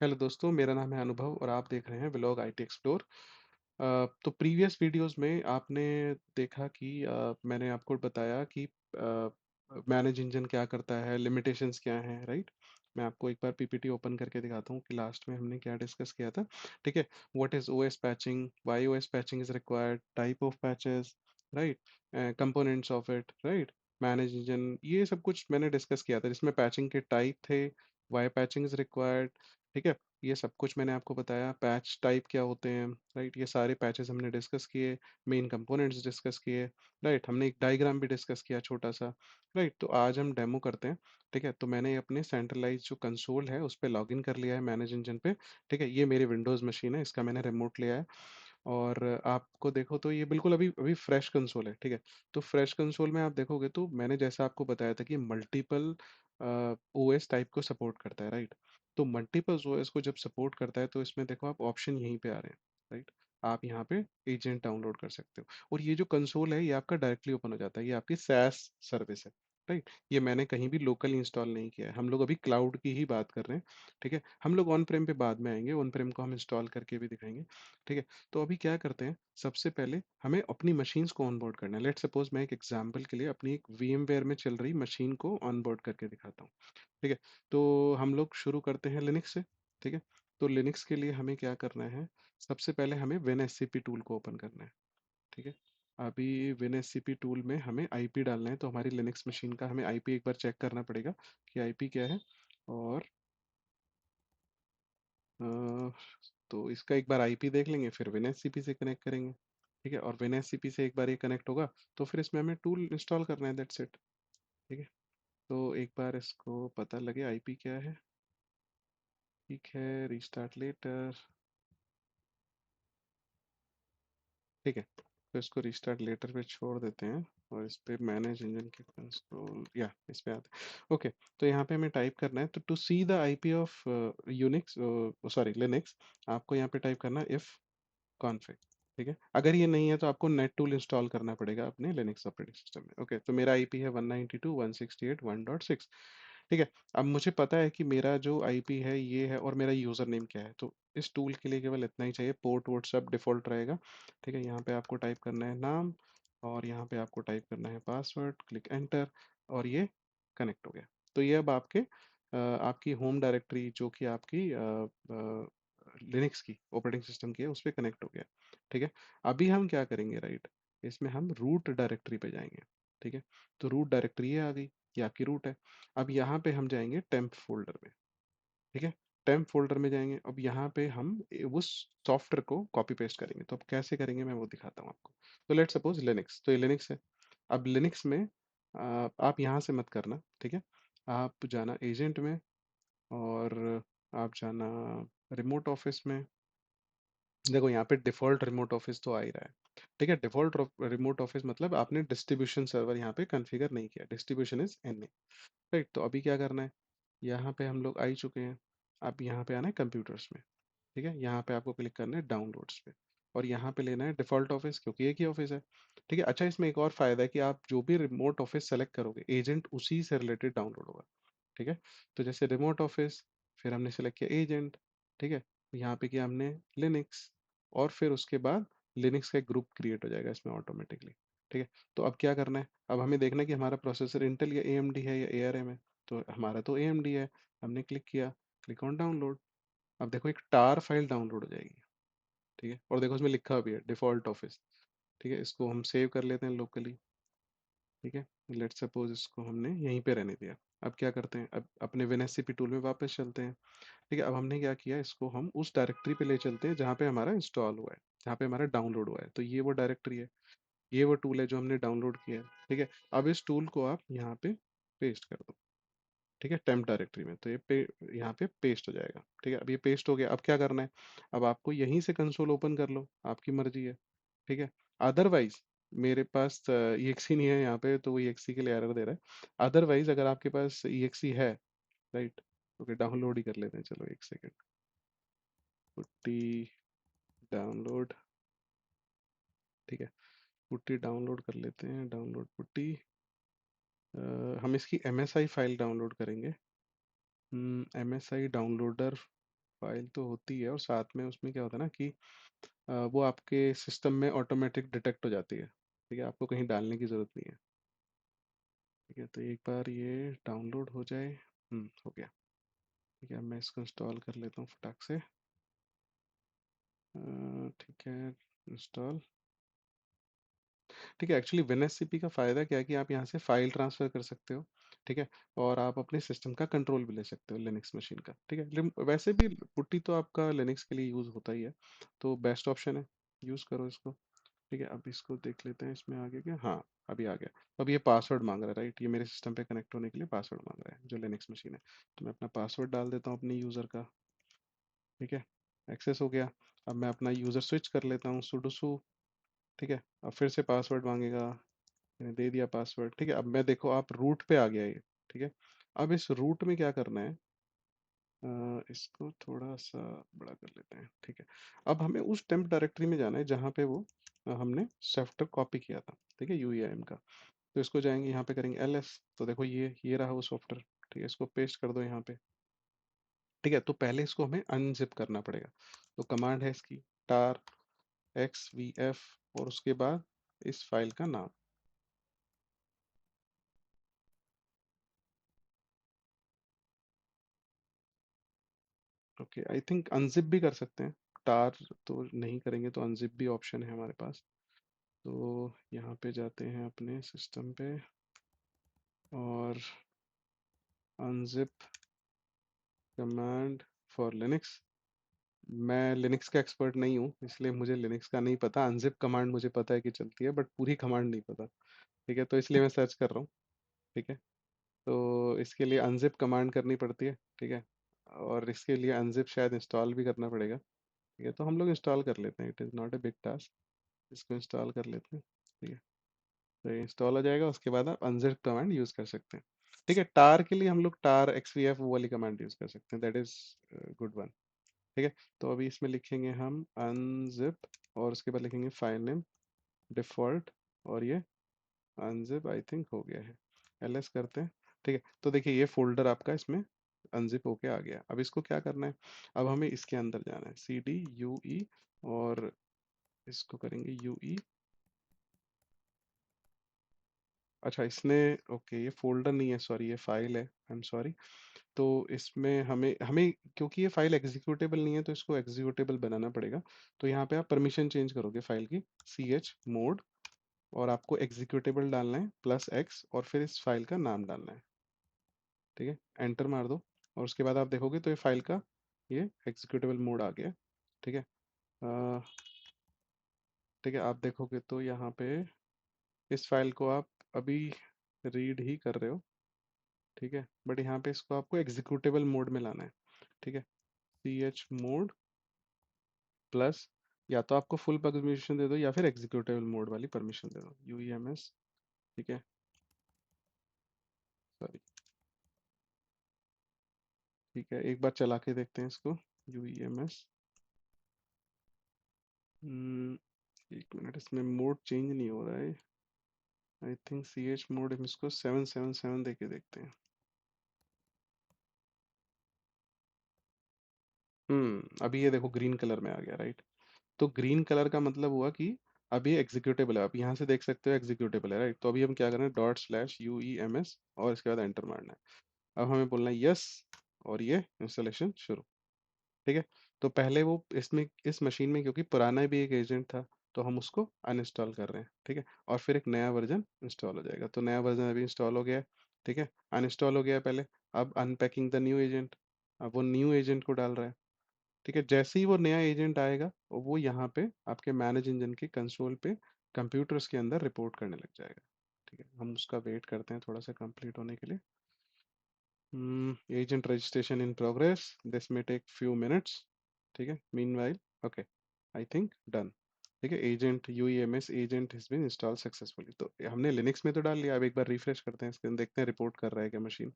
Hello दोस्तों, मेरा नाम है अनुभव और आप देख रहे हैं व्लॉग आईटी एक्सप्लोर। तो प्रीवियस वीडियोस में आपने देखा कि मैंने आपको बताया कि मैनेज इंजन क्या करता है, लिमिटेशंस क्या हैं, राइट? मैं आपको एक बार पीपीटी ओपन करके दिखाता हूँ कि लास्ट में हमने क्या डिस्कस किया था। ठीक है। What is OS patching, why OS patching is required, type of patches, right? Components of it, right? Manage engine, ये सब कुछ मैंने डिस्कस किया था जिसमें पैचिंग के टाइप थे, वाई पैचिंग इज रिक्वायर्ड। ठीक है। ये सब कुछ मैंने आपको बताया, पैच टाइप क्या होते हैं, राइट? ये सारे पैचेस हमने डिस्कस किए, मेन कंपोनेंट्स डिस्कस किए, राइट? हमने एक डायग्राम भी डिस्कस किया छोटा सा, राइट? तो आज हम डेमो करते हैं। ठीक है। तो मैंने अपने सेंट्रलाइज जो कंसोल है उस पर लॉग इन कर लिया है मैनेज इंजन पे। ठीक है। ये मेरी विंडोज़ मशीन है, इसका मैंने रिमोट लिया है। और आपको देखो तो ये बिल्कुल अभी अभी फ्रेश कंसोल है। ठीक है। तो फ्रेश कंसोल में आप देखोगे तो मैंने जैसा आपको बताया था कि मल्टीपल ओएस टाइप को सपोर्ट करता है, राइट? तो मल्टीपल ओएस को जब सपोर्ट करता है तो इसमें देखो आप ऑप्शन यहीं पे आ रहे हैं, राइट? आप यहाँ पे एजेंट डाउनलोड कर सकते हो और ये जो कंसोल है ये आपका डायरेक्टली ओपन हो जाता है, ये आपकी सैस सर्विस है, राइट? ये मैंने कहीं भी लोकल इंस्टॉल नहीं किया है, हम लोग अभी क्लाउड की ही बात कर रहे हैं। ठीक है। हम लोग ऑन प्रेम पे बाद में आएंगे, ऑन प्रेम को हम इंस्टॉल करके भी दिखाएंगे। ठीक है। तो अभी क्या करते हैं, सबसे पहले हमें अपनी मशीन्स को ऑनबोर्ड करना है। लेट्स सपोज मैं एक एग्जांपल के लिए अपनी एक VMware में चल रही मशीन को ऑनबोर्ड करके दिखाता हूँ। ठीक है। तो हम लोग शुरू करते हैं लिनक्स से। ठीक है। तो लिनक्स के लिए हमें क्या करना है, सबसे पहले हमें WinSCP टूल को ओपन करना है। ठीक है। अभी WinSCP टूल में हमें आईपी डालना है, तो हमारी लिनक्स मशीन का हमें आईपी एक बार चेक करना पड़ेगा कि आईपी क्या है। और अ, तो इसका एक बार आईपी देख लेंगे, फिर WinSCP से कनेक्ट करेंगे। ठीक है। और WinSCP से एक बार ये कनेक्ट होगा तो फिर इसमें हमें टूल इंस्टॉल करना है, दैट्स इट। ठीक है। तो एक बार इसको पता लगे आईपी क्या है। ठीक है, रीस्टार्ट लेटर। ठीक है। तो इसको रीस्टार्ट लेटर पे छोड़ देते हैं और इस पे मैनेज इंजन के कंसोल या इस पे आते हैं। ओके। तो यहाँ पे हमें टाइप करना है, तो to see the IP of Unix, sorry Linux, आपको यहाँ पे टाइप करना है इफ कॉन्फ़िग। ठीक है। अगर ये नहीं है तो आपको नेट टूल इंस्टॉल करना पड़ेगा अपने लिनक्स ऑपरेटिंग सिस्टम में। ओके। तो मेरा आईपी है 192.168.1.6। ठीक है। अब मुझे पता है कि मेरा जो आईपी है ये है और मेरा यूज़र नेम क्या है, तो इस टूल के लिए केवल इतना ही चाहिए। पोर्ट वोर्ट सब डिफ़ॉल्ट रहेगा। ठीक है। यहाँ पे आपको टाइप करना है नाम और यहाँ पे आपको टाइप करना है पासवर्ड, क्लिक एंटर और ये कनेक्ट हो गया। तो ये अब आपके आपकी होम डायरेक्टरी जो कि आपकी लिनक्स की ऑपरेटिंग सिस्टम की है उस पर कनेक्ट हो गया। ठीक है। अभी हम क्या करेंगे, राइट? इसमें हम रूट डायरेक्टरी पे जाएंगे। ठीक है। तो रूट डायरेक्टरी ये आ गई, ये आपकी रूट है। अब यहाँ पे हम जाएंगे टेम्प फोल्डर में। ठीक है। टेम्प फोल्डर में जाएंगे, अब यहाँ पे हम उस सॉफ्टवेयर को कॉपी पेस्ट करेंगे। तो अब कैसे करेंगे मैं वो दिखाता हूँ आपको। तो लेट सपोज लिनक्स, तो ये लिनक्स है। अब लिनक्स में आप यहाँ से मत करना। ठीक है। आप जाना एजेंट में और आप जाना रिमोट ऑफिस में। देखो यहाँ पे डिफॉल्ट रिमोट ऑफिस तो आ ही रहा है। ठीक है। डिफॉल्ट रिमोट ऑफिस मतलब आपने डिस्ट्रीब्यूशन सर्वर यहाँ पे कॉन्फ़िगर नहीं किया, डिस्ट्रीब्यूशन इज एन। राइट। तो अभी क्या करना है, यहाँ पे हम लोग आ ही चुके हैं। अब यहाँ पे आना है कंप्यूटर्स में। ठीक है। यहाँ पे आपको क्लिक करना है डाउनलोड्स पे और यहाँ पे लेना है डिफॉल्ट ऑफिस, क्योंकि एक ही ऑफिस है। ठीक है। अच्छा, इसमें एक और फायदा है कि आप जो भी रिमोट ऑफिस सेलेक्ट करोगे एजेंट उसी से रिलेटेड डाउनलोड होगा। ठीक है। तो जैसे रिमोट ऑफिस, फिर हमने सेलेक्ट किया एजेंट। ठीक है। यहाँ पे किया हमने लिनक्स और फिर उसके बाद लिनक्स का एक ग्रुप क्रिएट हो जाएगा इसमें ऑटोमेटिकली। ठीक है। तो अब क्या करना है, अब हमें देखना है कि हमारा प्रोसेसर इंटेल या AMD है या ARM है। तो हमारा तो AMD है। हमने क्लिक किया, क्लिक ऑन डाउनलोड। अब देखो एक टार फाइल डाउनलोड हो जाएगी। ठीक है। और देखो उसमें लिखा भी है डिफॉल्ट ऑफिस। ठीक है। इसको हम सेव कर लेते हैं लोकली। ठीक है। लेट्स सपोज इसको हमने यहीं पे रहने दिया। अब क्या करते हैं, अब अपने WinSCP टूल में वापस चलते हैं। ठीक है। अब हमने क्या किया, इसको हम उस डायरेक्टरी पे ले चलते हैं जहाँ पे हमारा इंस्टॉल हुआ है, जहाँ पे हमारा डाउनलोड हुआ है। तो ये वो डायरेक्टरी है, ये वो टूल है जो हमने डाउनलोड किया है। ठीक है। अब इस टूल को आप यहाँ पे पेस्ट कर दो। ठीक है। टेम्प डायरेक्टरी में, तो ये यहाँ पे पेस्ट हो जाएगा। ठीक है। अब ये पेस्ट हो गया, अब क्या करना है, अब आपको यहीं से कंसोल ओपन कर लो, आपकी मर्जी है। ठीक है। अदरवाइज मेरे पास EXE नहीं है यहाँ पे, तो वो EXE के लिए एरर दे रहा है। अदरवाइज अगर आपके पास EXE है, राइट, ओके, डाउनलोड ही कर लेते हैं, चलो एक सेकेंड। Putty download. ठीक है। पुट्टी डाउनलोड कर लेते हैं, डाउनलोड पुट्टी। हम इसकी MSI फाइल डाउनलोड करेंगे। MSI डाउनलोडर फाइल तो होती है, और साथ में उसमें क्या होता है ना कि वो आपके सिस्टम में ऑटोमेटिक डिटेक्ट हो जाती है, ठीक है, आपको कहीं डालने की ज़रूरत नहीं है। ठीक है, तो एक बार ये डाउनलोड हो जाए। हो गया। ठीक है, अब मैं इसको इंस्टॉल कर लेता हूँ फटाक से। ठीक है, इंस्टॉल। ठीक है, एक्चुअली WinSCP का फ़ायदा क्या है कि आप यहाँ से फाइल ट्रांसफ़र कर सकते हो। ठीक है, और आप अपने सिस्टम का कंट्रोल भी ले सकते हो लिनक्स मशीन का। ठीक है, वैसे भी पुट्टी तो आपका लिनक्स के लिए यूज़ होता ही है, तो बेस्ट ऑप्शन है, यूज़ करो इसको। ठीक है, अब इसको देख लेते हैं इसमें आगे क्या। हाँ, अभी आ गया। अब ये पासवर्ड मांग रहा है, राइट, ये मेरे सिस्टम पे कनेक्ट होने के लिए पासवर्ड मांग रहा है, जो लिनक्स मशीन है। तो मैं अपना पासवर्ड डाल देता हूँ अपने यूज़र का। ठीक है, एक्सेस हो गया। अब मैं अपना यूज़र स्विच कर लेता हूँ, sudo su। ठीक है, अब फिर से पासवर्ड मांगेगा, मैंने दे दिया पासवर्ड। ठीक है, अब मैं देखो आप रूट पे आ गया ये। ठीक है, अब इस रूट में क्या करना है, इसको थोड़ा सा बड़ा कर लेते हैं। ठीक है, अब हमें उस टेम्प डायरेक्टरी में जाना है जहाँ पे वो हमने सॉफ्टवेयर कॉपी किया था। ठीक है, UEIM का। तो इसको जाएंगे, यहाँ पे करेंगे LS। तो देखो ये रहा वो सॉफ्टवेयर। ठीक है, इसको पेस्ट कर दो यहाँ पे। ठीक है, तो पहले इसको हमें अनजिप करना पड़ेगा। तो कमांड है इसकी tar XVF, और उसके बाद इस फाइल का नाम। ओके, आई थिंक अनजिप भी कर सकते हैं। टार तो नहीं करेंगे, तो अनजिप भी ऑप्शन है हमारे पास। तो यहाँ पे जाते हैं अपने सिस्टम पे, और अनजिप कमांड फॉर लिनक्स। मैं लिनक्स का एक्सपर्ट नहीं हूँ, इसलिए मुझे लिनक्स का नहीं पता। अनजिप कमांड मुझे पता है कि चलती है, बट पूरी कमांड नहीं पता। ठीक है, तो इसलिए मैं सर्च कर रहा हूँ। ठीक है, तो इसके लिए अनजिप कमांड करनी पड़ती है। ठीक है, और इसके लिए अनजिप शायद इंस्टॉल भी करना पड़ेगा। ठीक है, तो हम लोग इंस्टॉल कर लेते हैं, it is not a big task. इसको इंस्टॉल कर लेते हैं। ठीक है, तो ये इंस्टॉल हो जाएगा, उसके बाद आप अनजिप कमांड यूज़ कर सकते हैं। ठीक है, टार के लिए हम लोग टार XVF वो वाली कमांड यूज़ कर सकते हैं, दैट इज़ गुड वन। ठीक है, तो अभी इसमें लिखेंगे हम अनजिप, और उसके बाद लिखेंगे फाइल नेम डिफ़ॉल्ट, और ये अनजिप आई थिंक हो गया है। LS करते हैं। ठीक है, तो देखिए ये फोल्डर आपका इसमें अनजिप होके आ गया। अब इसको क्या करना है, अब हमें इसके अंदर जाना है, CD UE, और इसको करेंगे UE। अच्छा, इसने, ओके, ये फोल्डर नहीं है, सॉरी, ये फाइल है, आई एम सॉरी। तो इसमें हमें हमें क्योंकि ये फाइल एग्जीक्यूटेबल नहीं है, तो इसको एग्जीक्यूटेबल बनाना पड़ेगा। तो यहाँ पे आप परमिशन चेंज करोगे फाइल की, chmod, और आपको एग्जीक्यूटेबल डालना है +X, और फिर इस फाइल का नाम डालना है। ठीक है, एंटर मार दो, और उसके बाद आप देखोगे तो ये फाइल का ये एग्जीक्यूटेबल मोड आ गया। ठीक है, अ, ठीक है, आप देखोगे तो यहाँ पे इस फाइल को आप अभी रीड ही कर रहे हो। ठीक है, बट यहाँ पे इसको आपको एग्जीक्यूटेबल मोड में लाना है। ठीक है, chmod प्लस, या तो आपको फुल परमिशन दे दो, या फिर एग्जीक्यूटेबल मोड वाली परमिशन दे दो, UEMS। ठीक है, सॉरी। ठीक है, एक बार चला के देखते हैं इसको, UEMS। एक मिनट, इसमें मोड चेंज नहीं हो रहा है। आई थिंक chmod, हम इसको 777 दे के देखते हैं। अभी ये देखो ग्रीन कलर में आ गया, राइट। तो ग्रीन कलर का मतलब हुआ कि अब ये एग्जीक्यूटेबल है, आप यहाँ से देख सकते हो एग्जीक्यूटेबल है, राइट। तो अभी हम क्या करें, ./UEMS, और इसके बाद एंटर मारना है। अब हमें बोलना है यस, और ये इंस्टॉलेशन शुरू। ठीक है, तो पहले वो इसमें इस मशीन में क्योंकि पुराना भी एक एजेंट था, तो हम उसको अनइंस्टॉल कर रहे हैं। ठीक है, और फिर एक नया वर्जन इंस्टॉल हो जाएगा। तो नया वर्जन अभी इंस्टॉल हो गया है। ठीक है, अनइंस्टॉल हो गया है पहले। अब अनपैकिंग द न्यू एजेंट, अब वो न्यू एजेंट को डाल रहा है। ठीक है, जैसे ही वो नया एजेंट आएगा, वो यहाँ पे आपके मैनेज इंजन के कंसोल पे कंप्यूटर्स के अंदर रिपोर्ट करने लग जाएगा। ठीक है, हम उसका वेट करते हैं थोड़ा सा कंप्लीट होने के लिए। Agent registration in progress, this may take few minutes. ठीक है, meanwhile, okay, I think done. ठीक है, agent UEMS agent has been install successfully. तो हमने लिनक्स में तो डाल लिया, अब एक बार रिफ्रेश करते हैं इसके, देखते हैं रिपोर्ट कर रहा है क्या मशीन।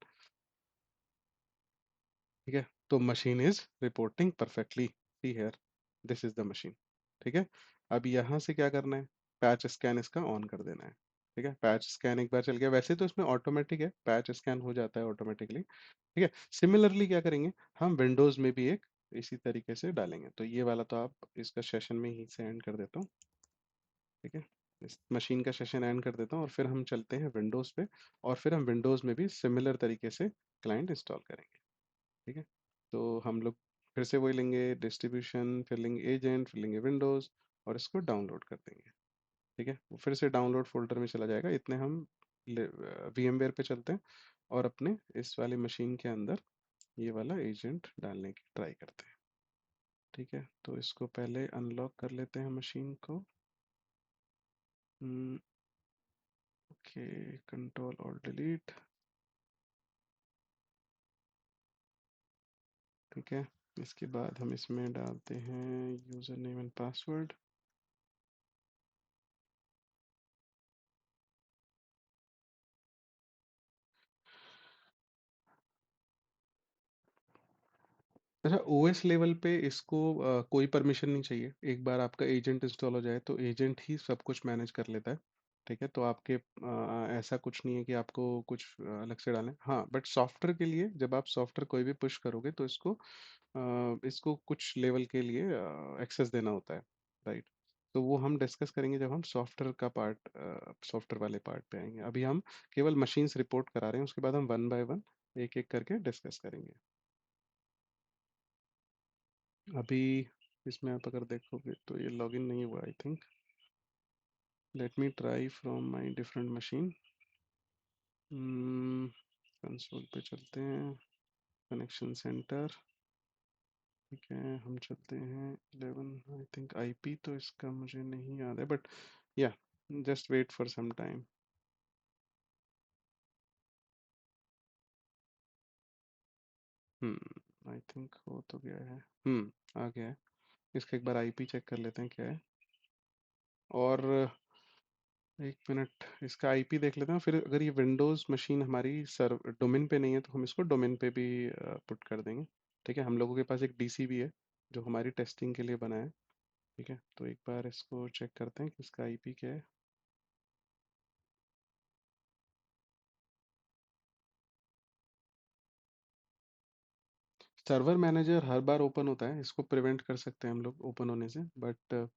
ठीक है, तो machine is reporting perfectly, see here, this is the machine. ठीक है, अब यहाँ से क्या करना है, पैच स्कैन इसका ऑन कर देना है। ठीक है, पैच स्कैन एक बार चल गया, वैसे तो इसमें ऑटोमेटिक है, पैच स्कैन हो जाता है ऑटोमेटिकली। ठीक है, सिमिलरली क्या करेंगे, हम विंडोज में भी एक इसी तरीके से डालेंगे। तो ये वाला तो आप इसका सेशन में ही से एंड कर देता हूँ। ठीक है, इस मशीन का सेशन एंड कर देता हूँ और फिर हम चलते हैं विंडोज़ पे, और फिर हम विंडोज़ में भी सिमिलर तरीके से क्लाइंट इंस्टॉल करेंगे। ठीक है, तो हम लोग फिर से वही लेंगे, डिस्ट्रीब्यूशन, फिर लेंगे एजेंट, फिर लेंगे विंडोज़, और इसको डाउनलोड कर देंगे। ठीक है, वो फिर से डाउनलोड फोल्डर में चला जाएगा। इतने हम VMware पे चलते हैं और अपने इस वाली मशीन के अंदर ये वाला एजेंट डालने की ट्राई करते हैं। ठीक है, तो इसको पहले अनलॉक कर लेते हैं मशीन को। ओके, कंट्रोल और डिलीट। ठीक है, इसके बाद हम इसमें डालते हैं यूज़र नेम एंड पासवर्ड। अच्छा, ओएस लेवल पे इसको कोई परमिशन नहीं चाहिए। एक बार आपका एजेंट इंस्टॉल हो जाए तो एजेंट ही सब कुछ मैनेज कर लेता है। ठीक है, तो आपके ऐसा कुछ नहीं है कि आपको कुछ अलग से डालें। हाँ, बट सॉफ्टवेयर के लिए जब आप सॉफ्टवेयर कोई भी पुश करोगे तो इसको कुछ लेवल के लिए एक्सेस देना होता है, राइट। तो वो हम डिस्कस करेंगे जब हम सॉफ्टवेयर का पार्ट, सॉफ्टवेयर वाले पार्ट पे आएंगे। अभी हम केवल मशीन्स रिपोर्ट करा रहे हैं, उसके बाद हम वन बाय वन एक एक करके डिस्कस करेंगे। अभी इसमें आप अगर देखोगे तो ये लॉगिन नहीं हुआ I think. Let me try from my different machine. Console पे चलते हैं, कनेक्शन सेंटर। ठीक है, हम चलते हैं 11। आई थिंक आईपी तो इसका मुझे नहीं याद है, बट या just wait for some time. I think हो तो गया है। आ गया है। इसका एक बार आईपी चेक कर लेते हैं क्या है। और एक मिनट, इसका आईपी देख लेते हैं, फिर अगर ये विंडोज़ मशीन हमारी सर्व डोमेन पे नहीं है तो हम इसको डोमेन पे भी पुट कर देंगे। ठीक है, हम लोगों के पास एक डीसी भी है जो हमारी टेस्टिंग के लिए बना है। ठीक है, तो एक बार इसको चेक करते हैं कि इसका आईपी क्या है। सर्वर मैनेजर हर बार ओपन होता है, इसको प्रिवेंट कर सकते हैं हम लोग ओपन होने से, बट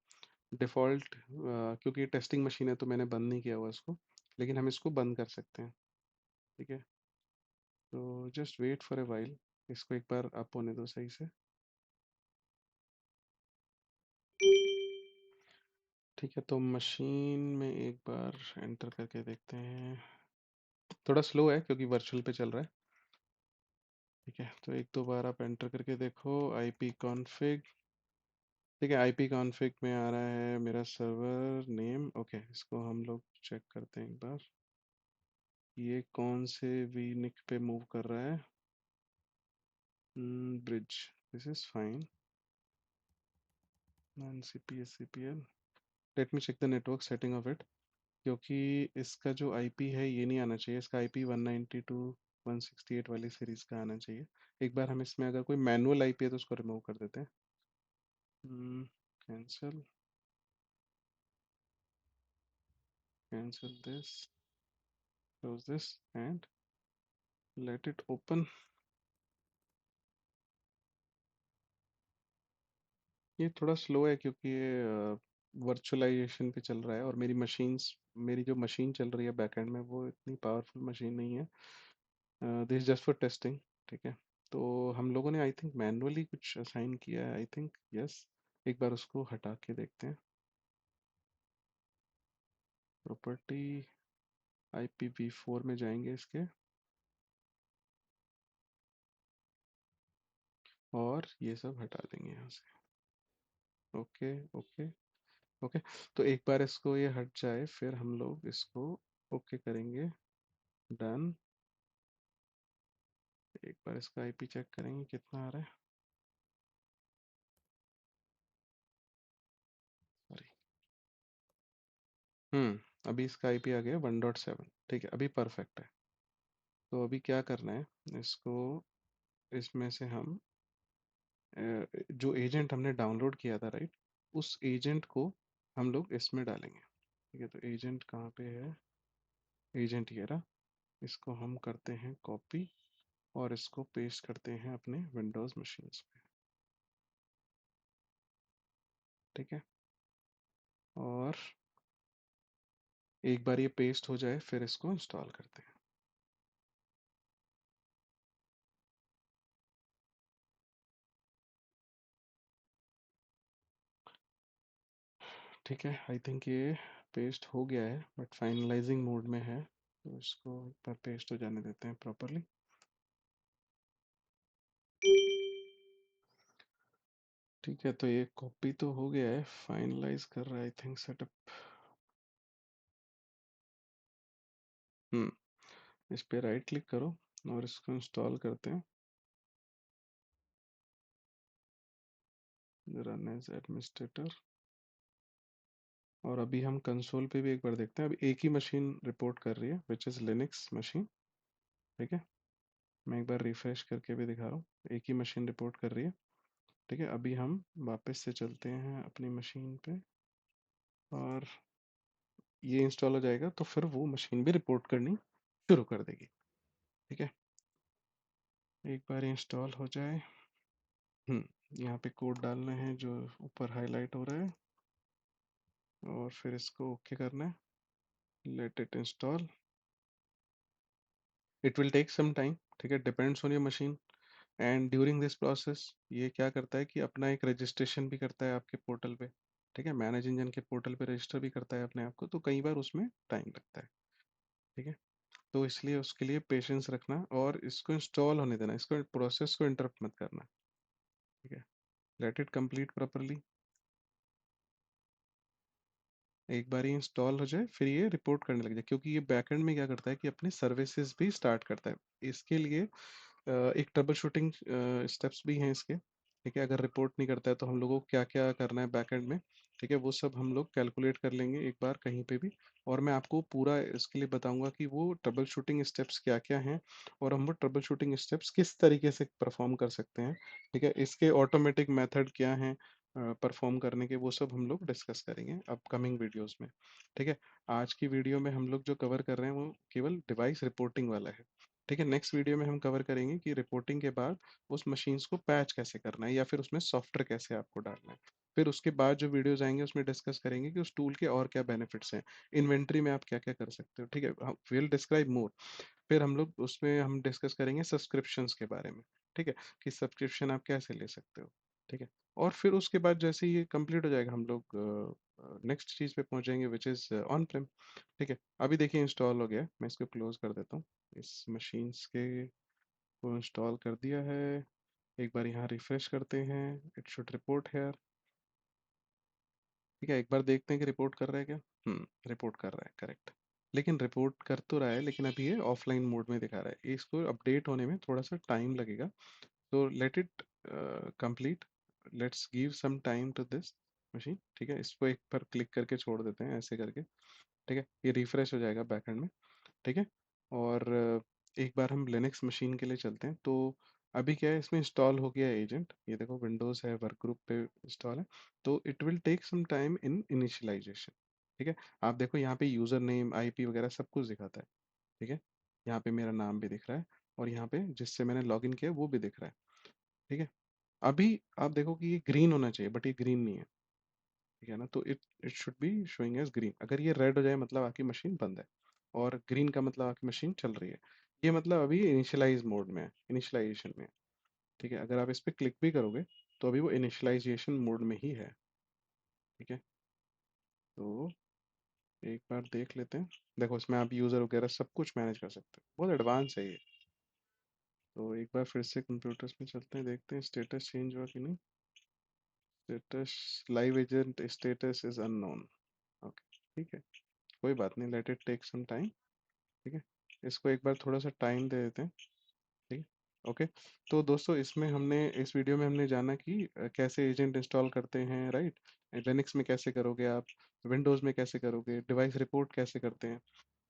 डिफ़ॉल्ट क्योंकि टेस्टिंग मशीन है तो मैंने बंद नहीं किया हुआ इसको, लेकिन हम इसको बंद कर सकते हैं। ठीक है, तो just wait for a while, इसको एक बार अप होने दो सही से। ठीक है, तो मशीन में एक बार एंटर करके देखते हैं। थोड़ा स्लो है क्योंकि वर्चुअल पे चल रहा है। ठीक है, तो एक दो बार आप एंटर करके देखो। IP config. ठीक है, आईपी कॉन्फ़िग में आ रहा है मेरा सर्वर नेम। ओके, इसको हम लोग चेक करते हैं एक बार, ये कौन से वीनिक पे मूव कर रहा है। Bridge, this is fine. CPS CPL, let me check the network setting of it, क्योंकि इसका जो आईपी है ये नहीं आना चाहिए। इसका आईपी 192.168 वाली सीरीज का आना चाहिए। एक बार हम इसमें अगर कोई मैनुअल आईपी है तो उसको रिमूव कर देते हैं। Cancel, cancel this, close this and let it open. ये थोड़ा स्लो है क्योंकि ये वर्चुअलाइजेशन पे चल रहा है, और मेरी जो मशीन चल रही है बैकएंड में वो इतनी पावरफुल मशीन नहीं है। This just for testing. ठीक है, तो हम लोगों ने आई थिंक मैनुअली कुछ असाइन किया है, आई थिंक यस। एक बार उसको हटा के देखते हैं। प्रॉपर्टी, IPv4 में जाएंगे इसके, और ये सब हटा देंगे यहाँ से। Okay, okay, okay. तो एक बार इसको ये हट जाए फिर हम लोग इसको ओके करेंगे। डन। एक बार इसका आईपी चेक करेंगे कितना आ रहा है। सॉरी। अभी इसका आईपी आ गया 1.7। ठीक है, अभी परफेक्ट है। तो अभी क्या करना है, इसको इसमें से हम जो एजेंट हमने डाउनलोड किया था, राइट, उस एजेंट को हम लोग इसमें डालेंगे। ठीक है, तो एजेंट कहाँ पे है, एजेंट ये रहा। इसको हम करते हैं कॉपी और इसको पेस्ट करते हैं अपने विंडोज़ मशीन्स पे। ठीक है, और एक बार ये पेस्ट हो जाए फिर इसको इंस्टॉल करते हैं। ठीक है, आई थिंक ये पेस्ट हो गया है बट फाइनलाइजिंग मोड में है, तो इसको एक बार पेस्ट हो जाने देते हैं प्रॉपरली। ठीक है, तो ये कॉपी तो हो गया है, फाइनलाइज कर रहा है आई थिंक सेटअप। इस पे राइट क्लिक करो और इसको इंस्टॉल करते हैं, रन एज एडमिनिस्ट्रेटर। और अभी हम कंसोल पे भी एक बार देखते हैं, अभी एक ही मशीन रिपोर्ट कर रही है विच इज़ लिनक्स मशीन। ठीक है, मैं एक बार रिफ्रेश करके भी दिखा रहा हूँ, एक ही मशीन रिपोर्ट कर रही है। ठीक है, अभी हम वापस से चलते हैं अपनी मशीन पे और ये इंस्टॉल हो जाएगा तो फिर वो मशीन भी रिपोर्ट करनी शुरू कर देगी। ठीक है, एक बार इंस्टॉल हो जाए। यहाँ पे कोड डालना है जो ऊपर हाईलाइट हो रहा है और फिर इसको ओके करना है, let it install. It will take some time, ठीक है, depends on your machine. And during this process ये क्या करता है कि अपना एक रजिस्ट्रेशन भी करता है आपके पोर्टल पे। ठीक है, मैनेज इंजन के पोर्टल पे रजिस्टर भी करता है अपने आप को, तो कई बार उसमें टाइम लगता है। ठीक है, तो इसलिए उसके लिए पेशेंस रखना और इसको इंस्टॉल होने देना, इसको प्रोसेस को इंटरप्ट मत करना। ठीक है, लेट इट कंप्लीट प्रॉपरली। एक बार ये इंस्टॉल हो जाए फिर ये रिपोर्ट करने लग जाए, क्योंकि ये बैकएंड में क्या करता है कि अपनी सर्विसेज भी स्टार्ट करता है। इसके लिए एक ट्रबल शूटिंग स्टेप्स भी हैं इसके। ठीक है, अगर रिपोर्ट नहीं करता है तो हम लोगों को क्या क्या करना है बैकएंड में। ठीक है, वो सब हम लोग कैलकुलेट कर लेंगे एक बार कहीं पे भी, और मैं आपको पूरा इसके लिए बताऊंगा कि वो ट्रबल शूटिंग स्टेप्स क्या क्या हैं और हम वो ट्रबल शूटिंग स्टेप्स किस तरीके से परफॉर्म कर सकते हैं। ठीक है, इसके ऑटोमेटिक मेथड क्या हैं परफॉर्म करने के, वो सब हम लोग डिस्कस करेंगे अपकमिंग वीडियोस में। ठीक है, आज की वीडियो में हम लोग जो कवर कर रहे हैं वो केवल डिवाइस रिपोर्टिंग वाला है। ठीक है, नेक्स्ट वीडियो में हम कवर करेंगे कि रिपोर्टिंग के बाद उस मशीन्स को पैच कैसे करना है या फिर उसमें सॉफ्टवेयर कैसे आपको डालना है। फिर उसके बाद जो वीडियोस आएंगे उसमें डिस्कस करेंगे कि उस टूल के और क्या बेनिफिट्स हैं, इन्वेंट्री में आप क्या क्या कर सकते हो। ठीक है, विल डिस्क्राइब मोर। फिर हम लोग उसमें हम डिस्कस करेंगे सब्सक्रिप्शंस के बारे में। ठीक है, कि सब्सक्रिप्शन आप कैसे ले सकते हो। ठीक है, और फिर उसके बाद जैसे ही ये कंप्लीट हो जाएगा हम लोग नेक्स्ट चीज़ पे पहुंचेंगे विच इज़ ऑन प्रेम। ठीक है, अभी देखिए इंस्टॉल हो गया है, मैं इसको क्लोज कर देता हूँ। इस मशीन्स के को इंस्टॉल कर दिया है। एक बार यहाँ रिफ्रेश करते हैं, इट शुड रिपोर्ट है। ठीक है, एक बार देखते हैं कि रिपोर्ट कर रहा है क्या। रिपोर्ट कर रहा है, करेक्ट। लेकिन रिपोर्ट कर तो रहा है लेकिन अभी ये ऑफलाइन मोड में दिखा रहा है, इसको अपडेट होने में थोड़ा सा टाइम लगेगा। तो let it complete, let's give some time to this machine. ठीक है, इसको एक बार क्लिक करके छोड़ देते हैं ऐसे करके। ठीक है, ये रिफ्रेश हो जाएगा बैकएंड में। ठीक है, और एक बार हम लिनक्स मशीन के लिए चलते हैं। तो अभी क्या है, इसमें इंस्टॉल हो गया है एजेंट, ये देखो विंडोज़ है, वर्क ग्रुप पे इंस्टॉल है। तो it will take some time in initialization. ठीक है, आप देखो यहाँ पे यूज़र नेम आईपी वगैरह सब कुछ दिखाता है। ठीक है, यहाँ पे मेरा नाम भी दिख रहा है और यहाँ पे जिससे मैंने लॉगिन किया वो भी दिख रहा है। ठीक है, अभी आप देखो कि ये ग्रीन होना चाहिए बट ये ग्रीन नहीं है। ठीक है ना, तो it it should be showing as green. अगर ये रेड हो जाए मतलब आपकी मशीन बंद है, और ग्रीन का मतलब आपकी मशीन चल रही है। ये मतलब अभी इनिशियलाइज मोड में है, इनिशियलाइजेशन में है। ठीक है, अगर आप इस पर क्लिक भी करोगे तो अभी वो इनिशियलाइजेशन मोड में ही है। ठीक है, तो एक बार देख लेते हैं। देखो इसमें आप यूज़र वगैरह सब कुछ मैनेज कर सकते हो, बहुत एडवांस है ये। तो एक बार फिर से कंप्यूटर्स में चलते हैं, देखते हैं स्टेटस चेंज हुआ कि नहीं। Status live agent status is unknown. Okay, ठीक है, कोई बात नहीं, let it take some time. ठीक है, इसको एक बार थोड़ा सा टाइम दे देते हैं। ठीक है, ओके। तो दोस्तों इसमें हमने इस वीडियो में हमने जाना कि कैसे एजेंट इंस्टॉल करते हैं, राइट। लिनक्स में कैसे करोगे आप, विंडोज़ में कैसे करोगे, डिवाइस रिपोर्ट कैसे करते हैं,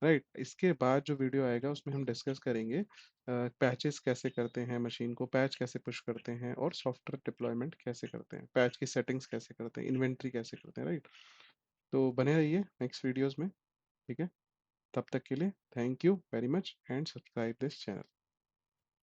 राइट। इसके बाद जो वीडियो आएगा उसमें हम डिस्कस करेंगे पैचेस कैसे करते हैं, मशीन को पैच कैसे पुश करते हैं, और सॉफ्टवेयर डिप्लॉयमेंट कैसे करते हैं, पैच की सेटिंग्स कैसे करते हैं, इन्वेंट्री कैसे करते हैं, राइट। तो बने रहिए नेक्स्ट वीडियोस में। ठीक है, तब तक के लिए thank you very much and subscribe this channel.